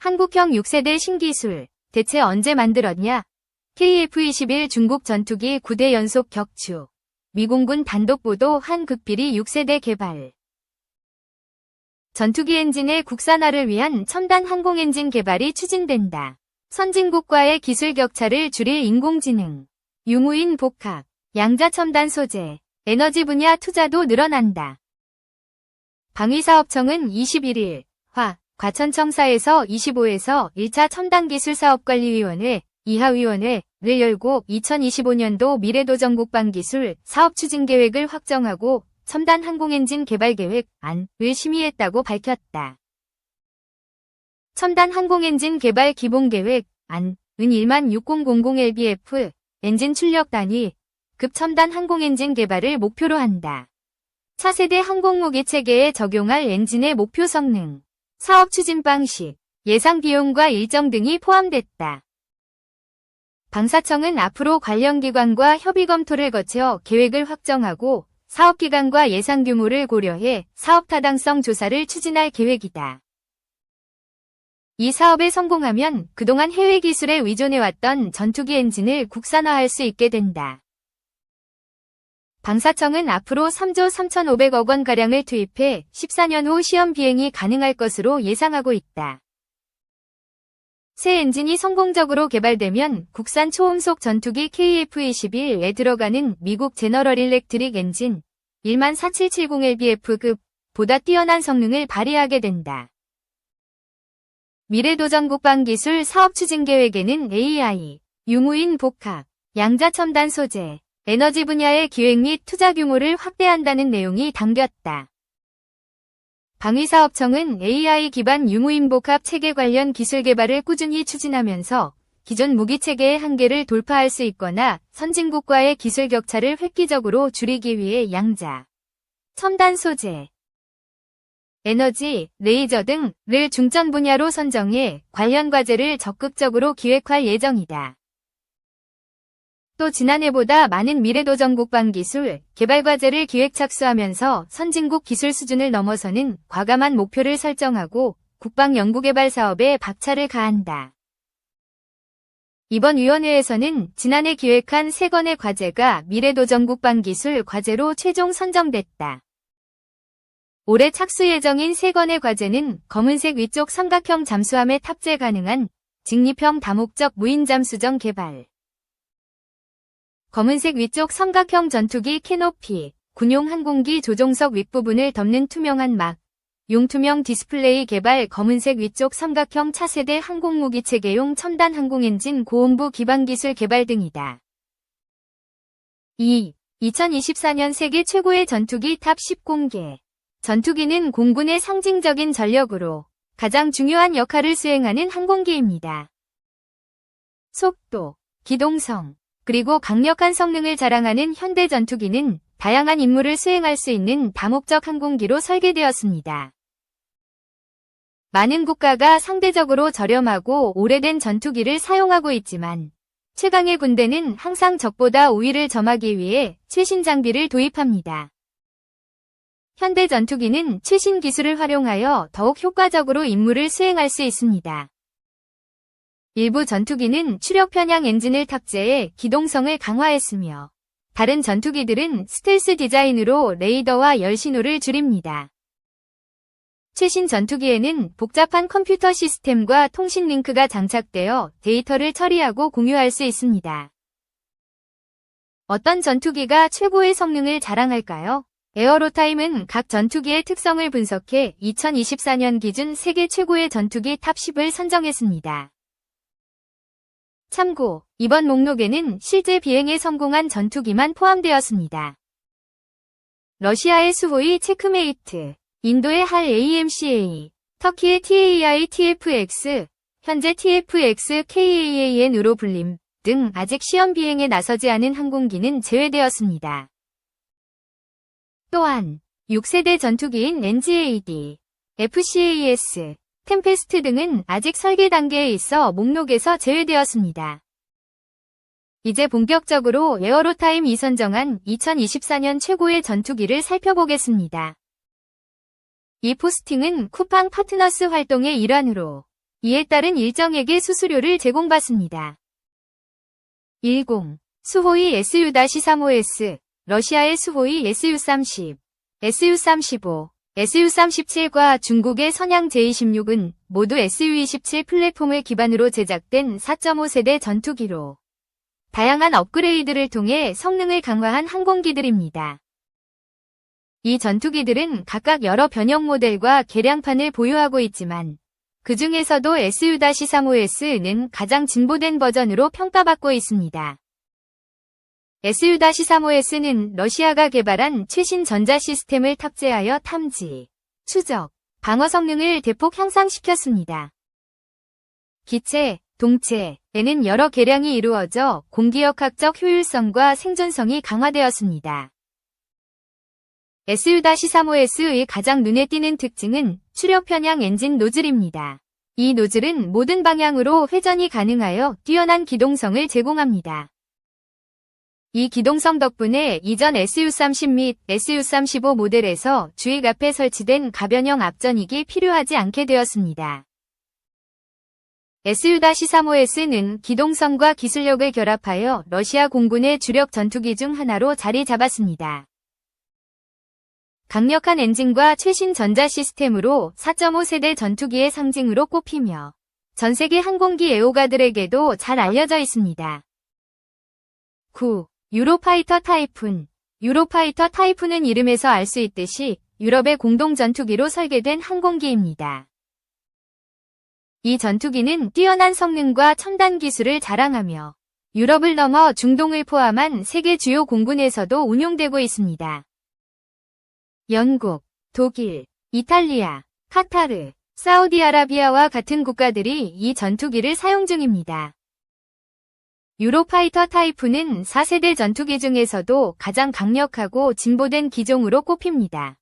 한국형 6세대 신기술, 대체 언제 만들었냐? KF-21 중국 전투기 9대 연속 격추. 미공군 단독보도 한국비리 6세대 개발. 전투기 엔진의 국산화를 위한 첨단 항공엔진 개발이 추진된다. 선진국과의 기술 격차를 줄일 인공지능, 유무인 복합, 양자 첨단 소재, 에너지 분야 투자도 늘어난다. 방위사업청은 21일 과천청사에서 25에서 1차 첨단기술사업관리위원회, 이하위원회를 열고 2025년도 미래도전국방기술 사업추진계획을 확정하고 첨단 항공엔진 개발계획 안을 심의했다고 밝혔다. 첨단 항공엔진 개발 기본계획 안은 16000LBF 엔진 출력 단위 급 첨단 항공엔진 개발을 목표로 한다. 차세대 항공무기 체계에 적용할 엔진의 목표 성능, 사업 추진 방식, 예상 비용과 일정 등이 포함됐다. 방사청은 앞으로 관련 기관과 협의 검토를 거쳐 계획을 확정하고 사업기간과 예상 규모를 고려해 사업 타당성 조사를 추진할 계획이다. 이 사업에 성공하면 그동안 해외 기술에 의존해왔던 전투기 엔진을 국산화할 수 있게 된다. 방사청은 앞으로 3조 3,500억 원가량을 투입해 14년 후 시험 비행이 가능할 것으로 예상하고 있다. 새 엔진이 성공적으로 개발되면 국산 초음속 전투기 KF-21에 들어가는 미국 제너럴 일렉트릭 엔진 14770LBF급 보다 뛰어난 성능을 발휘하게 된다. 미래도전국방기술 사업추진계획에는 AI, 유무인 복합, 양자 첨단 소재, 에너지 분야의 기획 및 투자 규모를 확대한다는 내용이 담겼다. 방위사업청은 AI 기반 유무인 복합 체계 관련 기술 개발을 꾸준히 추진하면서 기존 무기체계의 한계를 돌파할 수 있거나 선진국과의 기술 격차를 획기적으로 줄이기 위해 양자, 첨단 소재, 에너지, 레이저 등을 중점 분야로 선정해 관련 과제를 적극적으로 기획할 예정이다. 또 지난해보다 많은 미래도전국방기술 개발 과제를 기획 착수하면서 선진국 기술 수준을 넘어서는 과감한 목표를 설정하고 국방연구개발 사업에 박차를 가한다. 이번 위원회에서는 지난해 기획한 3건의 과제가 미래도전국방기술 과제로 최종 선정됐다. 올해 착수 예정인 3건의 과제는 검은색 위쪽 삼각형 잠수함에 탑재 가능한 직립형 다목적 무인 잠수정 개발, 검은색 위쪽 삼각형 전투기 캐노피, 군용 항공기 조종석 윗부분을 덮는 투명한 막, 용투명 디스플레이 개발 검은색 위쪽 삼각형 차세대 항공무기 체계용 첨단 항공엔진 고온부 기반기술 개발 등이다. 2. 2024년 세계 최고의 전투기 탑 10 공개. 전투기는 공군의 상징적인 전력으로 가장 중요한 역할을 수행하는 항공기입니다. 속도, 기동성, 그리고 강력한 성능을 자랑하는 현대 전투기는 다양한 임무를 수행할 수 있는 다목적 항공기로 설계되었습니다. 많은 국가가 상대적으로 저렴하고 오래된 전투기를 사용하고 있지만 최강의 군대는 항상 적보다 우위를 점하기 위해 최신 장비를 도입합니다. 현대 전투기는 최신 기술을 활용하여 더욱 효과적으로 임무를 수행할 수 있습니다. 일부 전투기는 추력 편향 엔진을 탑재해 기동성을 강화했으며 다른 전투기들은 스텔스 디자인으로 레이더와 열 신호를 줄입니다. 최신 전투기에는 복잡한 컴퓨터 시스템과 통신 링크가 장착되어 데이터를 처리하고 공유할 수 있습니다. 어떤 전투기가 최고의 성능을 자랑할까요? 에어로타임은 각 전투기의 특성을 분석해 2024년 기준 세계 최고의 전투기 탑 10을 선정했습니다. 참고, 이번 목록에는 실제 비행에 성공한 전투기만 포함되었습니다. 러시아의 수호이 체크메이트, 인도의 할 AMCA, 터키의 TAI TFX, 현재 TFX KAAN으로 불림 등 아직 시험 비행에 나서지 않은 항공기는 제외되었습니다. 또한 6세대 전투기인 NGAD, FCAS, 템페스트 등은 아직 설계 단계에 있어 목록에서 제외되었습니다. 이제 본격적으로 에어로타임이 선정한 2024년 최고의 전투기를 살펴보겠습니다. 이 포스팅은 쿠팡 파트너스 활동의 일환으로 이에 따른 일정액의 수수료를 제공받습니다. 10. 수호이 Su-35S, 러시아의 수호이 Su-30, Su-35, Su-37과 중국의 선양 J-26은 모두 Su-27 플랫폼을 기반으로 제작된 4.5세대 전투기로 다양한 업그레이드를 통해 성능을 강화한 항공기들입니다. 이 전투기들은 각각 여러 변형 모델과 개량판을 보유하고 있지만 그 중에서도 Su-35S는 가장 진보된 버전으로 평가받고 있습니다. Su-35S는 러시아가 개발한 최신 전자 시스템을 탑재하여 탐지, 추적, 방어 성능을 대폭 향상시켰습니다. 기체, 동체에는 여러 개량이 이루어져 공기역학적 효율성과 생존성이 강화되었습니다. Su-35S의 가장 눈에 띄는 특징은 추력 편향 엔진 노즐입니다. 이 노즐은 모든 방향으로 회전이 가능하여 뛰어난 기동성을 제공합니다. 이 기동성 덕분에 이전 Su-30 및 Su-35 모델에서 주익 앞에 설치된 가변형 앞전익이 필요하지 않게 되었습니다. Su-35S는 기동성과 기술력을 결합하여 러시아 공군의 주력 전투기 중 하나로 자리 잡았습니다. 강력한 엔진과 최신 전자 시스템으로 4.5세대 전투기의 상징으로 꼽히며 전 세계 항공기 애호가들에게도 잘 알려져 있습니다. 9. 유로파이터 타이푼. 유로파이터 타이푼은 이름에서 알 수 있듯이 유럽의 공동 전투기로 설계된 항공기입니다. 이 전투기는 뛰어난 성능과 첨단 기술을 자랑하며 유럽을 넘어 중동을 포함한 세계 주요 공군에서도 운용되고 있습니다. 영국, 독일, 이탈리아, 카타르, 사우디아라비아와 같은 국가들이 이 전투기를 사용 중입니다. 유로파이터 타이푼은 4세대 전투기 중에서도 가장 강력하고 진보된 기종으로 꼽힙니다.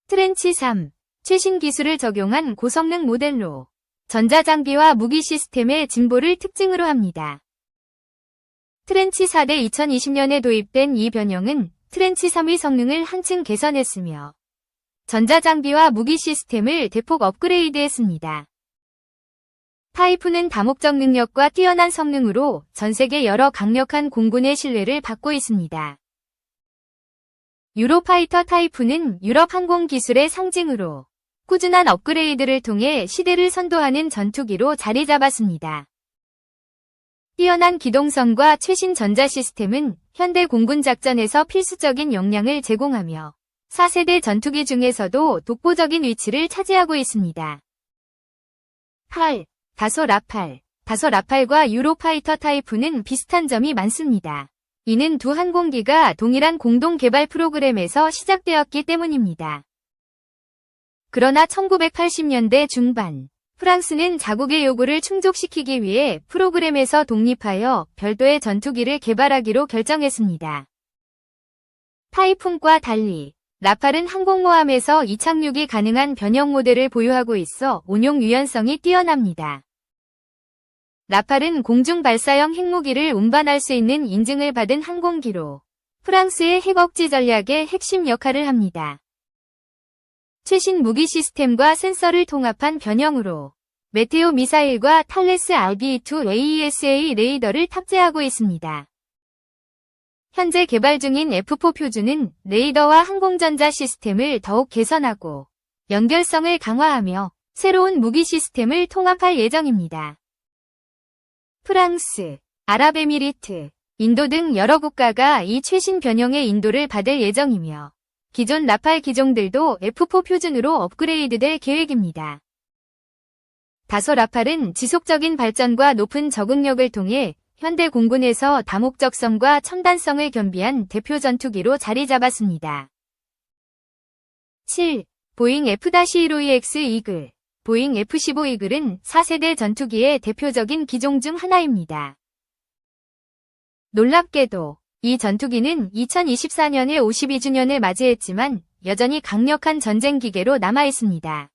트렌치 3, 최신 기술을 적용한 고성능 모델로 전자장비와 무기 시스템의 진보를 특징으로 합니다. 트렌치 4대 2020년에 도입된 이 변형은 트렌치 3의 성능을 한층 개선했으며 전자장비와 무기 시스템을 대폭 업그레이드했습니다. 타이푼은 다목적 능력과 뛰어난 성능으로 전 세계 여러 강력한 공군의 신뢰를 받고 있습니다. 유로파이터 타이푼은 유럽 항공 기술의 상징으로 꾸준한 업그레이드를 통해 시대를 선도하는 전투기로 자리 잡았습니다. 뛰어난 기동성과 최신 전자 시스템은 현대 공군 작전에서 필수적인 역량을 제공하며 4세대 전투기 중에서도 독보적인 위치를 차지하고 있습니다. 8. 다소 라팔. 다소 라팔과 유로파이터 타이푼은 비슷한 점이 많습니다. 이는 두 항공기가 동일한 공동 개발 프로그램에서 시작되었기 때문입니다. 그러나 1980년대 중반, 프랑스는 자국의 요구를 충족시키기 위해 프로그램에서 독립하여 별도의 전투기를 개발하기로 결정했습니다. 타이푼과 달리 라팔은 항공모함에서 이착륙이 가능한 변형 모델을 보유하고 있어 운용 유연성이 뛰어납니다. 라팔은 공중 발사형 핵무기를 운반할 수 있는 인증을 받은 항공기로 프랑스의 핵억지 전략의 핵심 역할을 합니다. 최신 무기 시스템과 센서를 통합한 변형으로 메테오 미사일과 탈레스 RB-2 AESA 레이더를 탑재하고 있습니다. 현재 개발 중인 F4 표준은 레이더와 항공전자 시스템을 더욱 개선하고 연결성을 강화하며 새로운 무기 시스템을 통합할 예정입니다. 프랑스, 아랍에미리트, 인도 등 여러 국가가 이 최신 변형의 인도를 받을 예정이며 기존 라팔 기종들도 F4 표준으로 업그레이드될 계획입니다. 다소 라팔은 지속적인 발전과 높은 적응력을 통해 현대 공군에서 다목적성과 첨단성을 겸비한 대표 전투기로 자리 잡았습니다. 7. 보잉 F-15EX 이글. 보잉 F-15 이글은 4세대 전투기의 대표적인 기종 중 하나입니다. 놀랍게도 이 전투기는 2024년에 52주년을 맞이했지만 여전히 강력한 전쟁 기계로 남아있습니다.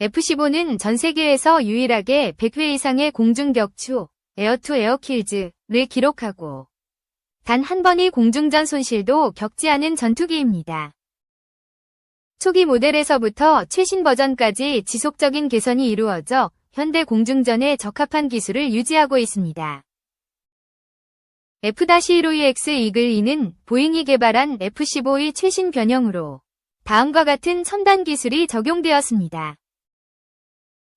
F-15는 전 세계에서 유일하게 100회 이상의 공중 격추, 에어-투-에어 킬즈를 기록하고 단 한 번의 공중전 손실도 겪지 않은 전투기입니다. 초기 모델에서부터 최신 버전까지 지속적인 개선이 이루어져 현대 공중전에 적합한 기술을 유지하고 있습니다. F-15EX 이글-E는 보잉이 개발한 F-15의 최신 변형으로 다음과 같은 첨단 기술이 적용되었습니다.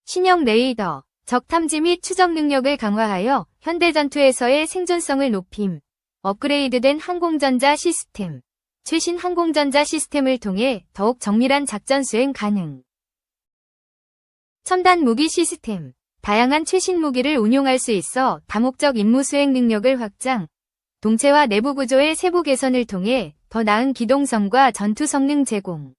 신형 레이더, 적 탐지 및 추적 능력을 강화하여 현대 전투에서의 생존성을 높임, 업그레이드된 항공전자 시스템, 최신 항공전자 시스템을 통해 더욱 정밀한 작전 수행 가능. 첨단 무기 시스템, 다양한 최신 무기를 운용할 수 있어 다목적 임무 수행 능력을 확장, 동체와 내부 구조의 세부 개선을 통해 더 나은 기동성과 전투 성능 제공.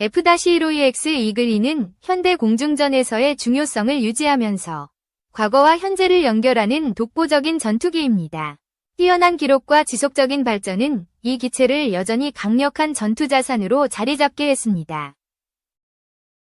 F-15EX 이글-E는 현대 공중전에서의 중요성을 유지하면서 과거와 현재를 연결하는 독보적인 전투기입니다. 뛰어난 기록과 지속적인 발전은 이 기체를 여전히 강력한 전투 자산으로 자리 잡게 했습니다.